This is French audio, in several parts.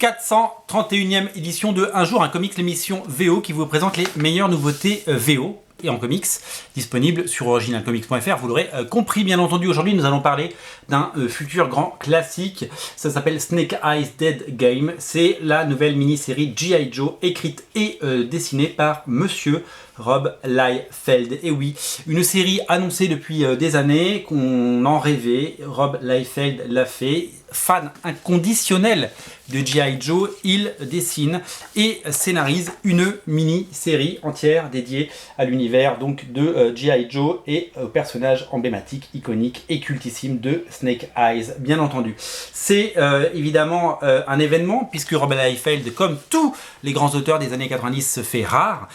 431e édition de Un jour un comics, l'émission VO qui vous présente les meilleures nouveautés VO et en comics, disponible sur originalcomics.fr. Vous l'aurez compris, bien entendu. Aujourd'hui, nous allons parler d'un futur grand classique. Ça s'appelle Snake Eyes Dead Game. C'est la nouvelle mini-série G.I. Joe, écrite et dessinée par Monsieur Rob Liefeld. Et oui, une série annoncée depuis des années, qu'on en rêvait. Rob Liefeld l'a fait. Fan inconditionnel de G.I. Joe, il dessine et scénarise une mini-série entière dédiée à l'univers donc de G.I. Joe et au personnage emblématique, iconique et cultissime de Snake Eyes, bien entendu. C'est évidemment un événement, puisque Rob Liefeld, comme tous les grands auteurs des années 90, se fait rare,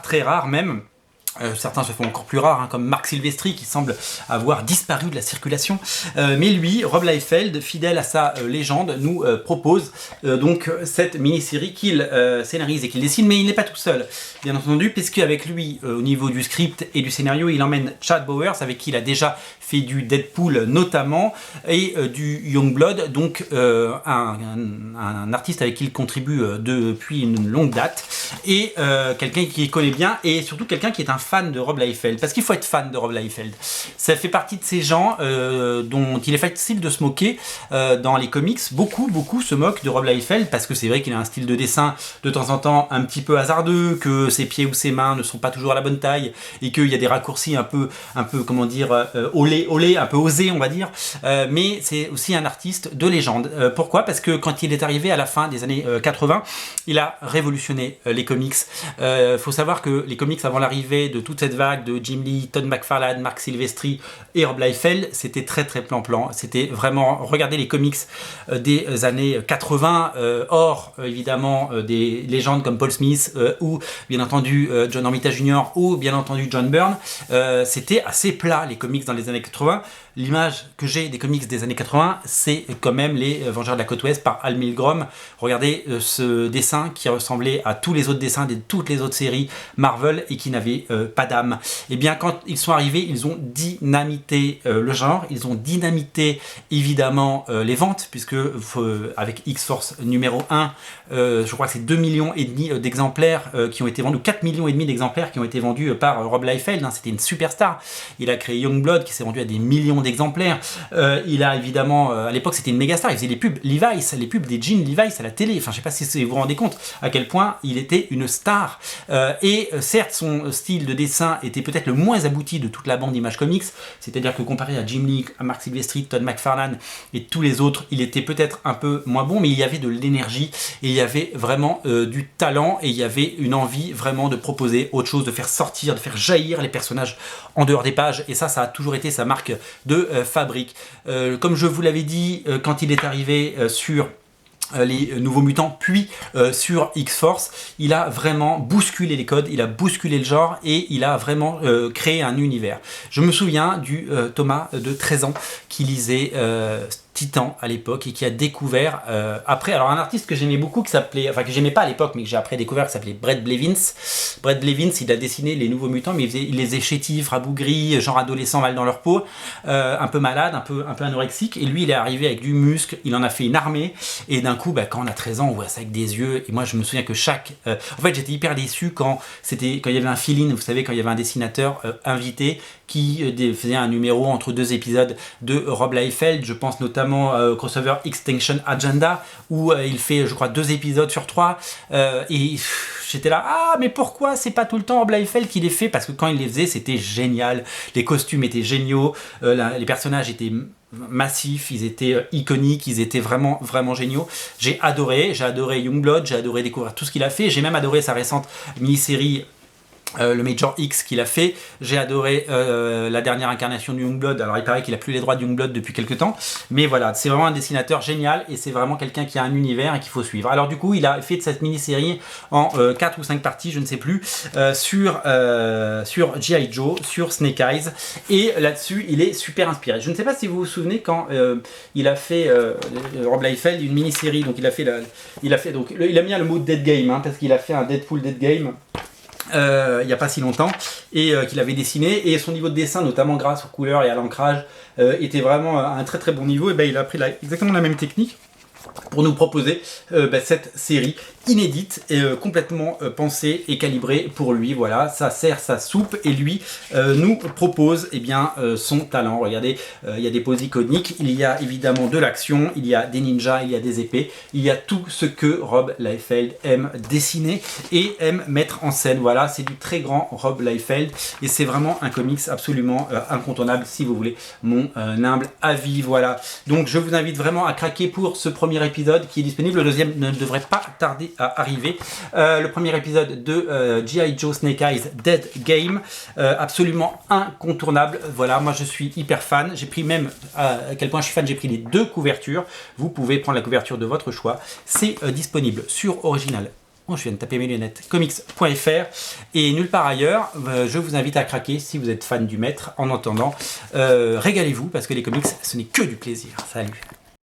très rare même. Certains se font encore plus rares, comme Marc Silvestri qui semble avoir disparu de la circulation. Mais lui, Rob Liefeld, fidèle à sa légende, nous propose donc cette mini-série qu'il scénarise et qu'il dessine, mais il n'est pas tout seul, bien entendu, puisqu'avec lui, au niveau du script et du scénario, il emmène Chad Bowers, avec qui il a déjà fait du Deadpool notamment, et du Youngblood, donc un artiste avec qui il contribue depuis une longue date, et quelqu'un qui connaît bien, et surtout quelqu'un qui est un fan de Rob Liefeld, parce qu'il faut être fan de Rob Liefeld. Ça fait partie de ces gens dont il est facile de se moquer dans les comics. Beaucoup se moquent de Rob Liefeld, parce que c'est vrai qu'il a un style de dessin de temps en temps un petit peu hasardeux, que ses pieds ou ses mains ne sont pas toujours à la bonne taille, et qu'il y a des raccourcis un peu comment dire, olé, un peu osé, on va dire. Mais c'est aussi un artiste de légende. Pourquoi ? Parce que quand il est arrivé à la fin des années 80, il a révolutionné les comics. Faut savoir que les comics avant l'arrivée de toute cette vague de Jim Lee, Todd McFarlane, Marc Silvestri et Rob Liefeld, c'était très plan-plan. C'était vraiment, regardez les comics des années 80, hors évidemment des légendes comme Paul Smith ou bien entendu John Romita Jr. ou bien entendu John Byrne. C'était assez plat les comics dans les années 80. L'image que j'ai des comics des années 80, c'est quand même les Vengeurs de la Côte Ouest par Al Milgrom. Regardez ce dessin qui ressemblait à tous les autres dessins de toutes les autres séries Marvel et qui n'avait pas d'âme. Et bien quand ils sont arrivés, ils ont dynamité le genre, ils ont dynamité évidemment les ventes, puisque avec X-Force numéro 1, je crois que c'est 2,5 millions d'exemplaires qui ont été vendus, 4,5 millions d'exemplaires qui ont été vendus par Rob Liefeld. C'était une superstar. Il a créé Youngblood qui s'est vendu à des millions d'exemplaires. Il a évidemment, à l'époque c'était une méga star, il faisait les pubs Levi's, les pubs des jeans Levi's à la télé. Enfin, je sais pas si vous vous rendez compte à quel point il était une star. Et certes, son style de dessin était peut-être le moins abouti de toute la bande Image Comics, c'est-à-dire que comparé à Jim Lee, à Marc Silvestri, Todd McFarlane et tous les autres, il était peut-être un peu moins bon, mais il y avait de l'énergie et il y avait vraiment du talent et il y avait une envie vraiment de proposer autre chose, de faire sortir, de faire jaillir les personnages en dehors des pages, et ça a toujours été sa marque de fabrique. Comme je vous l'avais dit, quand il est arrivé sur les Nouveaux Mutants, puis sur X-Force, il a vraiment bousculé les codes, il a bousculé le genre et il a vraiment créé un univers. Je me souviens du Thomas de 13 ans qui lisait Titan à l'époque et qui a découvert après, alors un artiste que j'aimais beaucoup, que j'aimais pas à l'époque mais que j'ai après découvert, qui s'appelait Brett Blevins. Brett Blevins, il a dessiné les Nouveaux Mutants, mais il les faisait chétifs, rabougris, genre adolescents mal dans leur peau, un peu malade, un peu anorexique, et lui il est arrivé avec du muscle, il en a fait une armée, et d'un coup quand on a 13 ans on voit ça avec des yeux, et moi je me souviens que en fait j'étais hyper déçu quand il y avait un fill-in, vous savez, quand il y avait un dessinateur invité qui faisait un numéro entre 2 épisodes de Rob Liefeld. Je pense notamment Crossover Extinction Agenda, où il fait, je crois, 2 épisodes sur 3. Et j'étais là, mais pourquoi c'est pas tout le temps Rob Liefeld qui les fait ? Parce que quand il les faisait, c'était génial. Les costumes étaient géniaux, les personnages étaient massifs, ils étaient iconiques, ils étaient vraiment géniaux. J'ai adoré Youngblood, j'ai adoré découvrir tout ce qu'il a fait. J'ai même adoré sa récente mini-série le Major X qu'il a fait. J'ai adoré la dernière incarnation de Youngblood. Alors il paraît qu'il a plus les droits de Youngblood depuis quelques temps, mais voilà, c'est vraiment un dessinateur génial et c'est vraiment quelqu'un qui a un univers et qu'il faut suivre. Alors du coup il a fait de cette mini-série en 4 ou 5 parties, je ne sais plus, sur G.I. Joe, sur Snake Eyes, et là-dessus il est super inspiré. Je ne sais pas si vous vous souvenez quand il a fait Rob Liefeld une mini-série, donc il a mis le mot Dead Game, parce qu'il a fait un Deadpool Dead Game il n'y a pas si longtemps, et qu'il avait dessiné, et son niveau de dessin, notamment grâce aux couleurs et à l'ancrage, était vraiment à un très bon niveau. Et ben il a pris exactement la même technique pour nous proposer cette série inédite et complètement pensée et calibrée pour lui. Voilà, ça sert sa soupe et lui nous propose son talent. Regardez, il y a des poses iconiques, il y a évidemment de l'action, il y a des ninjas, il y a des épées, il y a tout ce que Rob Liefeld aime dessiner et aime mettre en scène. Voilà, c'est du très grand Rob Liefeld et c'est vraiment un comics absolument incontournable si vous voulez mon humble avis. Voilà, donc je vous invite vraiment à craquer pour ce premier épisode qui est disponible. Le deuxième ne devrait pas tarder à arriver. Le premier épisode de G.I. Joe Snake Eyes Dead Game, absolument incontournable. Voilà, moi je suis hyper fan. J'ai pris même, à quel point je suis fan, j'ai pris les 2 couvertures. Vous pouvez prendre la couverture de votre choix. C'est disponible sur Original. Oh, je viens de taper mes lunettes. Comics.fr et nulle part ailleurs. Je vous invite à craquer si vous êtes fan du maître. En attendant, régalez-vous parce que les comics, ce n'est que du plaisir. Salut.